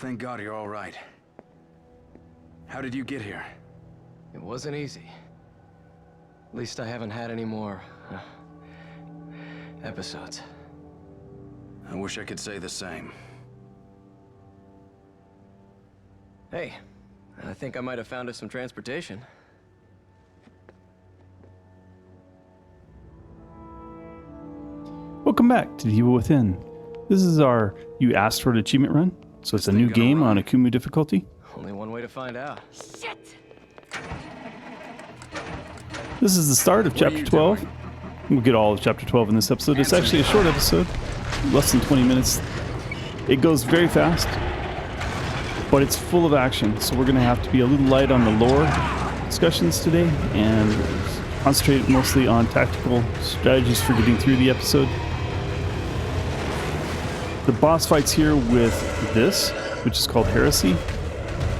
Thank God you're all right. How did you get here? It wasn't easy. At least I haven't had any more episodes. I wish I could say the same. Hey, I think I might have found us some transportation. Welcome back to The Evil Within. This is our You Asked For It achievement run. So it's a new game on Akumu difficulty. Only one way to find out. Shit! This is the start of Chapter 12. We'll get all of Chapter 12 in this episode. It's actually a short episode, less than 20 minutes. It goes very fast, but it's full of action. So we're going to have to be a little light on the lore discussions today and concentrate mostly on tactical strategies for getting through the episode. The boss fights here with this, which is called Heresy,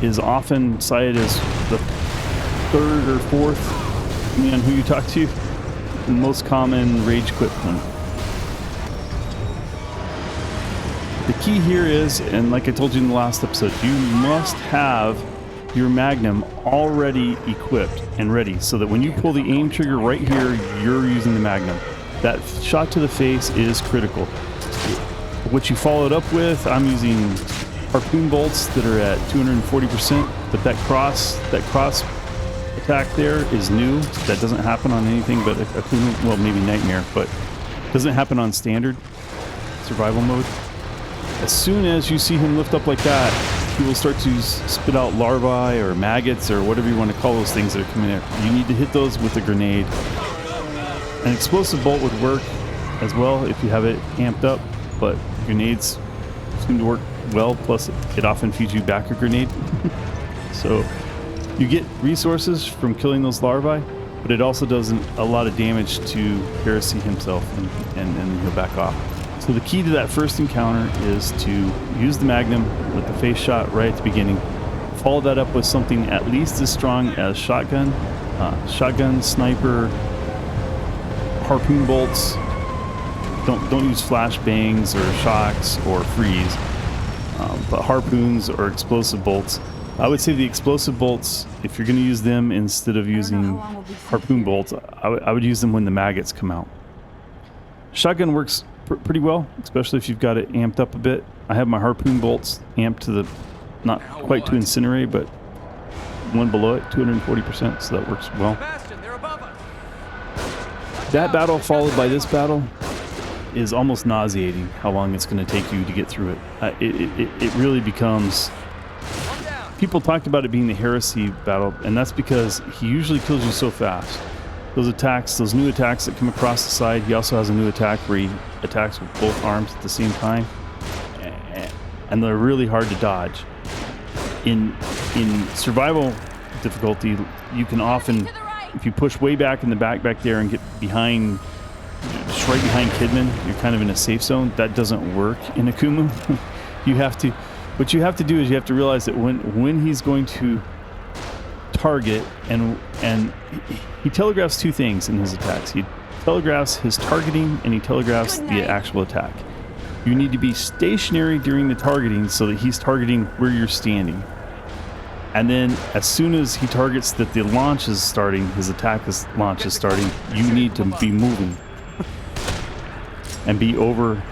is often cited as the third or fourth, depending on who you talk to, the most common rage quit one. The key here is, and like I told you in the last episode, you must have your Magnum already equipped and ready, so that when you pull the aim trigger right here, you're using the Magnum. That shot to the face is critical. What you followed up with, I'm using harpoon bolts that are at 240%, but that cross attack there is new. That doesn't happen on anything but Akumu, well, maybe Nightmare, but doesn't happen on standard survival mode. As soon as you see him lift up like that, he will start to spit out larvae or maggots or whatever you want to call those things that are coming in. You need to hit those with a grenade. An explosive bolt would work as well if you have it amped up, but grenades seem to work well, plus it often feeds you back a grenade. So you get resources from killing those larvae, but it also does a lot of damage to Heresy himself, and he'll back off. So the key to that first encounter is to use the Magnum with the face shot right at the beginning. Follow that up with something at least as strong as shotgun, sniper, harpoon bolts. Don't use flash bangs or shocks or freeze, but harpoons or explosive bolts. I would say the explosive bolts, if you're going to use them instead of using harpoon bolts, I would use them when the maggots come out. Shotgun works pretty well, especially if you've got it amped up a bit. I have my harpoon bolts amped to the, not quite to incinerate, but one below it, 240%, so that works well. Sebastian, they're above us. That battle followed by this battle is almost nauseating how long it's going to take you to get through it. It really becomes... People talked about it being the Heresy battle, and that's because he usually kills you so fast. Those attacks, those new attacks that come across the side, he also has a new attack where he attacks with both arms at the same time, and they're really hard to dodge. In survival difficulty, you can often, if you push way back in the back there and get behind, just right behind Kidman, you're kind of in a safe zone. That doesn't work in Akumu. What you have to do is you have to realize that when he's going to target, and he telegraphs two things in his attacks. He telegraphs his targeting and he telegraphs the actual attack. You need to be stationary during the targeting so that he's targeting where you're standing. And then as soon as he targets that the launch is starting, his launch is starting, you need to be moving and be over.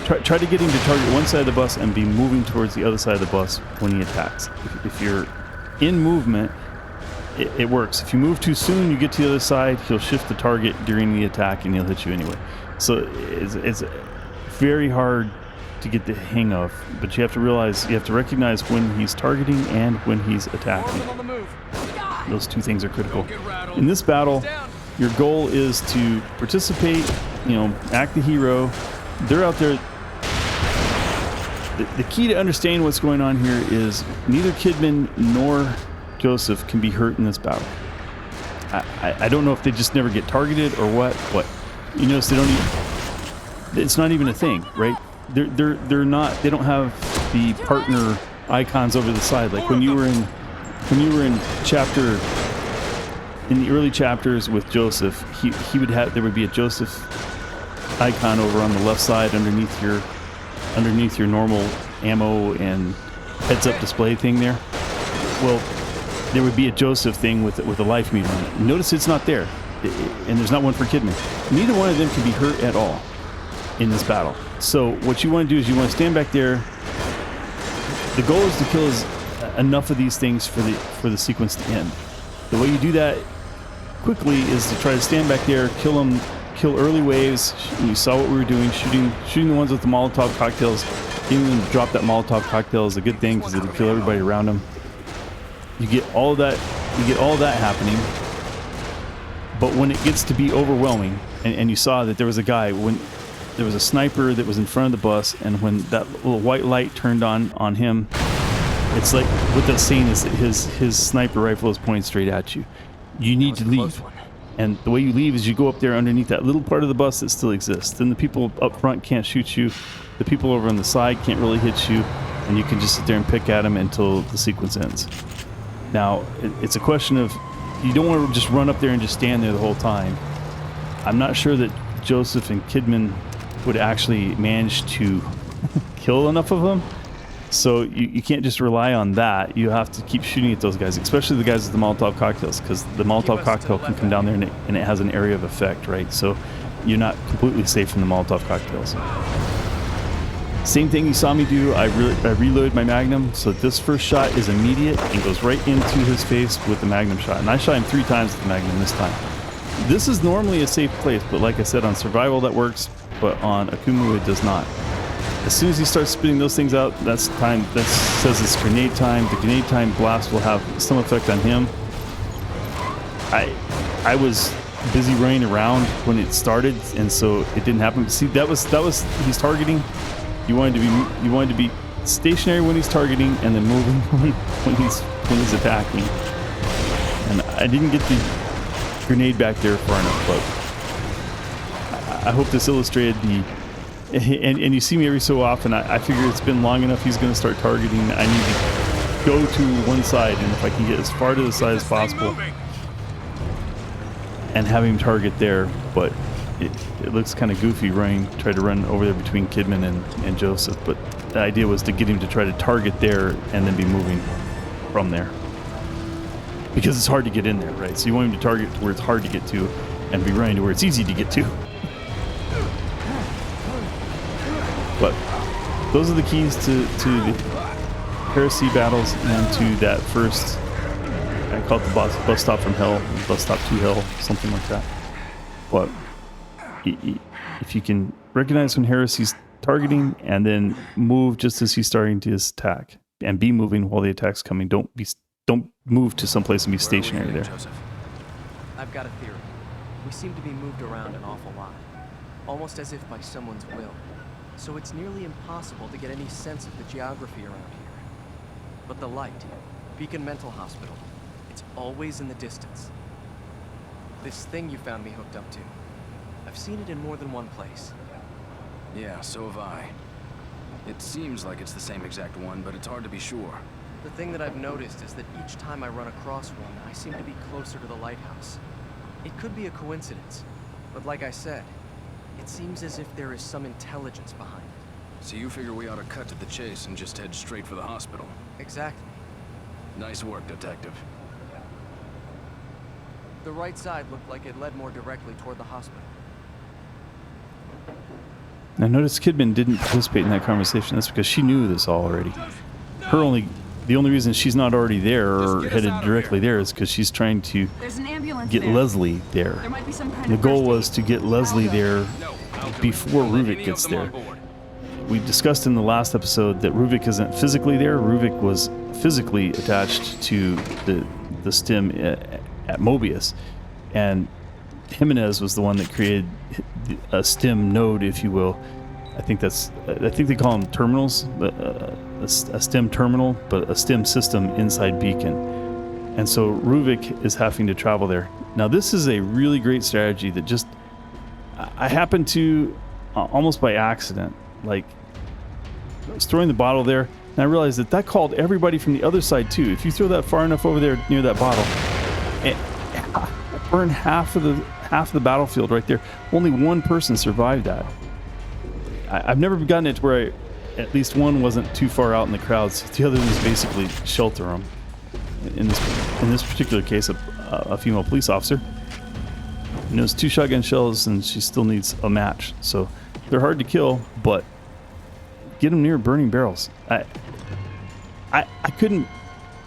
Try to get him to target one side of the bus and be moving towards the other side of the bus when he attacks. If you're in movement, it works. If you move too soon, you get to the other side, he'll shift the target during the attack and he'll hit you anyway. So it's very hard to get the hang of, but you have to realize, you have to recognize when he's targeting and when he's attacking. Those two things are critical. In this battle, your goal is to participate, act the hero. They're out there. The key to understanding what's going on here is neither Kidman nor Joseph can be hurt in this battle. I don't know if they just never get targeted or what, but you notice they don't even, it's not even a thing, right? They're not, they don't have the partner icons over the side. Like when you were in the early chapters with Joseph, he would have, there would be a Joseph icon over on the left side underneath your normal ammo and heads-up display thing there. Well, there would be a Joseph thing with a life meter on it. Notice it's not there, and there's not one for Kidman. Neither one of them can be hurt at all in this battle. So what you want to do is you want to stand back there. The goal is to kill enough of these things for the sequence to end. The way you do that quickly is to try to stand back there, kill them, kill early waves. You saw what we were doing, shooting the ones with the Molotov cocktails. Getting them to drop that Molotov cocktail is a good thing because it'll kill everybody around them. You get all of that. You get all of that happening. But when it gets to be overwhelming, and you saw that there was a guy when there was a sniper that was in front of the bus, and when that little white light turned on him, it's like what that's saying is that his sniper rifle is pointing straight at you. You need to leave. And the way you leave is you go up there underneath that little part of the bus that still exists. Then the people up front can't shoot you. The people over on the side can't really hit you. And you can just sit there and pick at them until the sequence ends. Now, it's a question of, you don't want to just run up there and just stand there the whole time. I'm not sure that Joseph and Kidman would actually manage to kill enough of them. So you can't just rely on that. You have to keep shooting at those guys, especially the guys with the Molotov cocktails, because the Molotov cocktail can come down there and it has an area of effect, right? So you're not completely safe from the Molotov cocktails. Same thing you saw me do. I reloaded my Magnum, so this first shot is immediate and goes right into his face with the Magnum shot. And I shot him 3 times with the Magnum this time. This is normally a safe place, but like I said, on survival that works, but on Akumu it does not. As soon as he starts spitting those things out, that's time. That says it's grenade time. The grenade time blast will have some effect on him. I was busy running around when it started, and so it didn't happen. See, that was he's targeting. You wanted to be stationary when he's targeting, and then moving when he's attacking. And I didn't get the grenade back there far enough, but I hope this illustrated the. And you see me every so often. I figure it's been long enough. He's going to start targeting. I need to go to one side, and if I can get as far to the side as possible, and have him target there. But it looks kind of goofy try to run over there between Kidman and Joseph. But the idea was to get him to try to target there and then be moving from there, because it's hard to get in there, right? So you want him to target where it's hard to get to, and be running to where it's easy to get to. But those are the keys to the Heresy battles and to that first, I call it the bus stop from hell, bus stop to hell, something like that. But if you can recognize when Heresy's targeting and then move just as he's starting to attack, and be moving while the attack's coming, don't move to someplace and be stationary there. Joseph, I've got a theory. We seem to be moved around an awful lot, almost as if by someone's will. So it's nearly impossible to get any sense of the geography around here. But the light, Beacon Mental Hospital, it's always in the distance. This thing you found me hooked up to, I've seen it in more than one place. Yeah, so have I. It seems like it's the same exact one, but it's hard to be sure. The thing that I've noticed is that each time I run across one, I seem to be closer to the lighthouse. It could be a coincidence, but like I said, it seems as if there is some intelligence behind it. So you figure we ought to cut to the chase and just head straight for the hospital? Exactly. Nice work, Detective. The right side looked like it led more directly toward the hospital. Now notice Kidman didn't participate in that conversation. That's because she knew this already. The only reason she's not already there or headed directly there is because she's trying to get Leslie there. The goal was to get Leslie there before Ruvik gets there. We discussed in the last episode that Ruvik isn't physically there. Ruvik was physically attached to the stem at Mobius, and Jimenez was the one that created a stem node, if you will. I think they call them terminals, a stem terminal, but a stem system inside Beacon. And so Ruvik is having to travel there. Now this is a really great strategy that just, I happened to, almost by accident, like, I was throwing the bottle there, and I realized that called everybody from the other side too. If you throw that far enough over there near that bottle, it burned half of the battlefield right there. Only one person survived that. I've never gotten it to where at least one wasn't too far out in the crowds. The other was basically shelter them. In this particular case, a female police officer. And it was 2 shotgun shells, and she still needs a match. So they're hard to kill, but get them near burning barrels. I couldn't.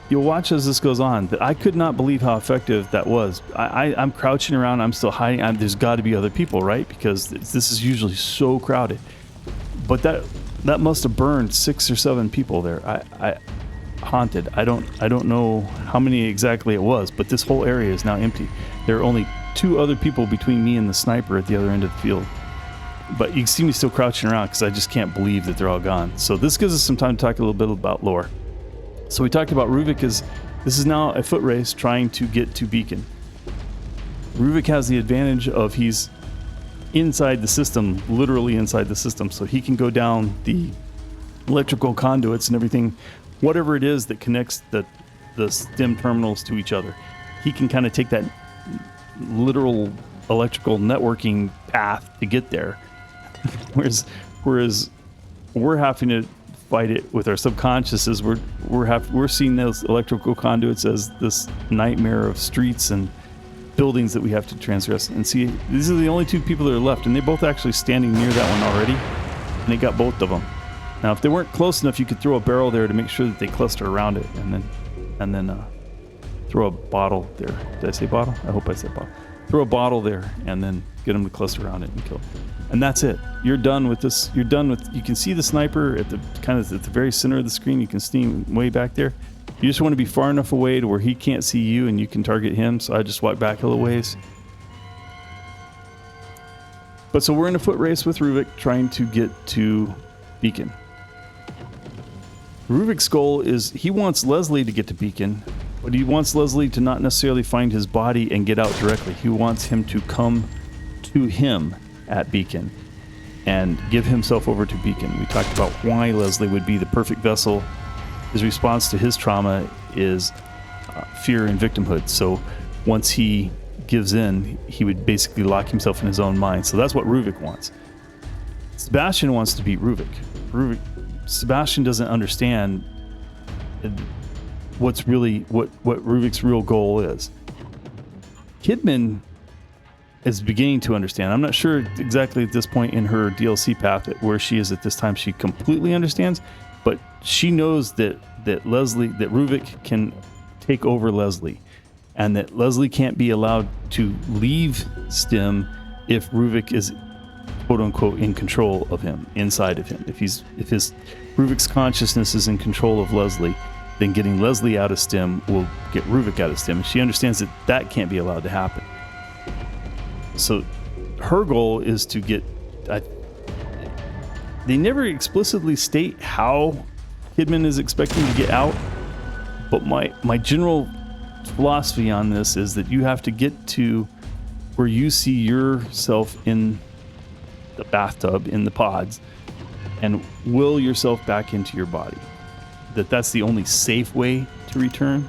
You'll watch as this goes on. That I could not believe how effective that was. I'm crouching around. I'm still hiding. There's got to be other people, right? Because this is usually so crowded. But that must have burned 6 or 7 people there. I haunted. I don't know how many exactly it was, but this whole area is now empty. There are only 2 other people between me and the sniper at the other end of the field. But you can see me still crouching around because I just can't believe that they're all gone. So this gives us some time to talk a little bit about lore. So we talked about Ruvik this is now a foot race trying to get to Beacon. Ruvik has the advantage of he's inside the system, literally inside the system, so he can go down the electrical conduits and everything, whatever it is that connects the stem terminals to each other. He can kind of take that literal electrical networking path to get there. whereas we're having to fight it with our subconsciouses. We're seeing those electrical conduits as this nightmare of streets and buildings that we have to transgress. And see, these are the only 2 people that are left, and they're both actually standing near that one already, and they got both of them. Now, if they weren't close enough, you could throw a barrel there to make sure that they cluster around it, and then throw a bottle there. Did I say bottle? I hope I said bottle. Throw a bottle there, and then get them to cluster around it and kill them. And that's it. You're done with this. You're done with. You can see the sniper at the very center of the screen. You can see him way back there. You just want to be far enough away to where he can't see you, and you can target him. So I just walk back a little ways. But so we're in a foot race with Ruvik, trying to get to Beacon. Ruvik's goal is he wants Leslie to get to Beacon, but he wants Leslie to not necessarily find his body and get out directly. He wants him to come to him at Beacon and give himself over to Beacon. We talked about why Leslie would be the perfect vessel. His response to his trauma is fear and victimhood. So once he gives in, he would basically lock himself in his own mind. So that's what Ruvik wants. Sebastian wants to beat Ruvik. Sebastian doesn't understand what Ruvik's real goal is. Kidman is beginning to understand. I'm not sure exactly at this point in her DLC path where she is at this time. She completely understands, but she knows that Ruvik can take over Leslie, and that Leslie can't be allowed to leave Stim if Ruvik is quote unquote in control of him, inside of him. If Ruvik's consciousness is in control of Leslie, then getting Leslie out of Stim will get Ruvik out of Stim. And she understands that can't be allowed to happen. So her goal is to get... they never explicitly state how Kidman is expecting to get out, but my general philosophy on this is that you have to get to where you see yourself in the bathtub, in the pods, and will yourself back into your body. That's the only safe way to return.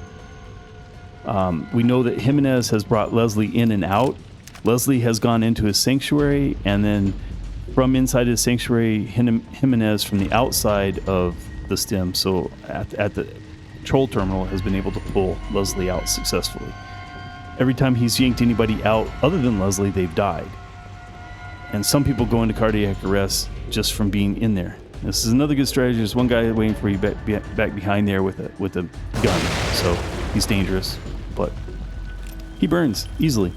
We know that Jimenez has brought Leslie in and out. Leslie has gone into his sanctuary, and then from inside his sanctuary, Jimenez from the outside of the Stim, so at the control terminal, has been able to pull Leslie out successfully. Every time he's yanked anybody out other than Leslie, they've died. And some people go into cardiac arrest just from being in there. This is another good strategy. There's one guy waiting for you back behind there with a gun, so he's dangerous, but he burns easily.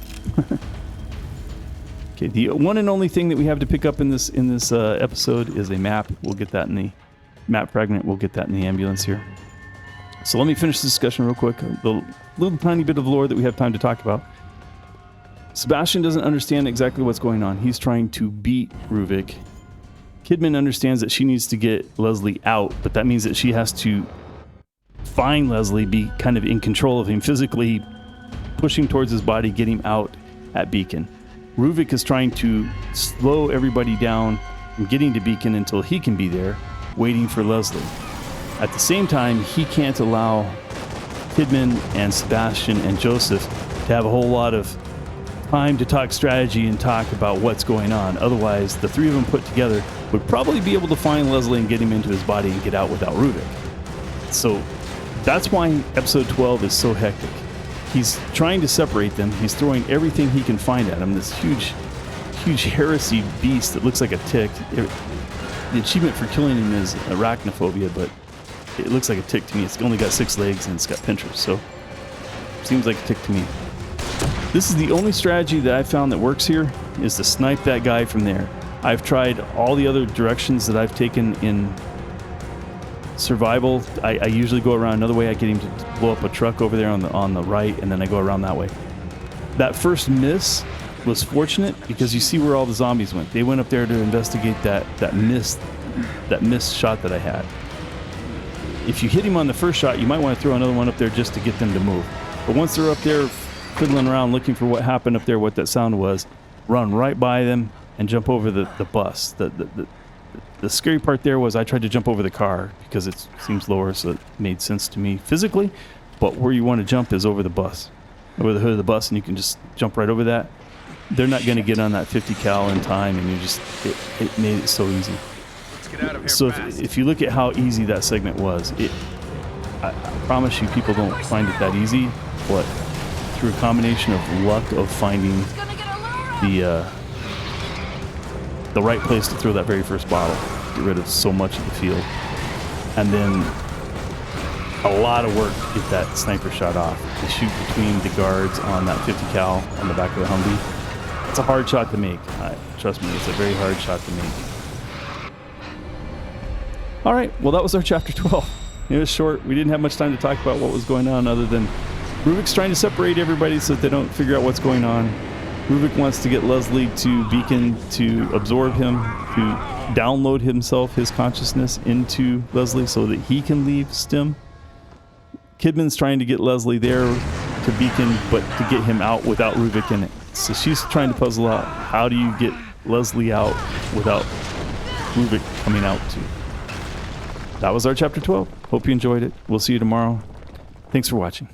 Okay, the one and only thing that we have to pick up in this episode is a map. We'll get that in the map fragment. We'll get that in the ambulance here. So let me finish the discussion real quick. The little tiny bit of lore that we have time to talk about. Sebastian doesn't understand exactly what's going on. He's trying to beat Ruvik. Kidman understands that she needs to get Leslie out, but that means that she has to find Leslie, be kind of in control of him physically, push him towards his body, get him out at Beacon. Ruvik is trying to slow everybody down from getting to Beacon until he can be there, waiting for Leslie. At the same time, he can't allow Kidman and Sebastian and Joseph to have a whole lot of time to talk strategy and talk about what's going on. Otherwise, the three of them put together would probably be able to find Leslie and get him into his body and get out without Ruvik. So that's why episode 12 is so hectic. He's trying to separate them. He's throwing everything he can find at him. This huge heresy beast that looks like a tick. The achievement for killing him is arachnophobia, but it looks like a tick to me. It's only got 6 legs and it's got pincers, so seems like a tick to me. This is the only strategy that I found that works here, is to snipe that guy from there. I've tried all the other directions that I've taken in survival. I usually go around another way. I get him to blow up a truck over there on the right, and then I go around that way. That first miss was fortunate because you see where all the zombies went. They went up there to investigate that missed shot that I had. If you hit him on the first shot, you might want to throw another one up there just to get them to move. But once they're up there fiddling around looking for what happened up there, what that sound was, run right by them and jump over the bus. The scary part there was I tried to jump over the car because it seems lower, so it made sense to me physically. But where you want to jump is over the bus, over the hood of the bus, and you can just jump right over that. They're not going to get on that 50 cal in time, and it made it so easy. Let's get out of here So fast. if you look at how easy that segment was, I promise you people don't find it that easy, but through a combination of luck of finding the right place to throw that very first bottle, get rid of so much of the field, and then a lot of work to get that sniper shot off, to shoot between the guards on that 50 cal on the back of the Humvee. It's a hard shot to make. Trust me, it's a very hard shot to make. All right, well, that was our chapter 12. It was short. We didn't have much time to talk about what was going on other than Ruvik's trying to separate everybody so that they don't figure out what's going on. Ruvik wants to get Leslie to Beacon to absorb him, to download himself, his consciousness into Leslie so that he can leave Stim. Kidman's trying to get Leslie there to Beacon, but to get him out without Ruvik in it. So she's trying to puzzle out, how do you get Leslie out without Ruvik coming out too? That was our chapter 12. Hope you enjoyed it. We'll see you tomorrow. Thanks for watching.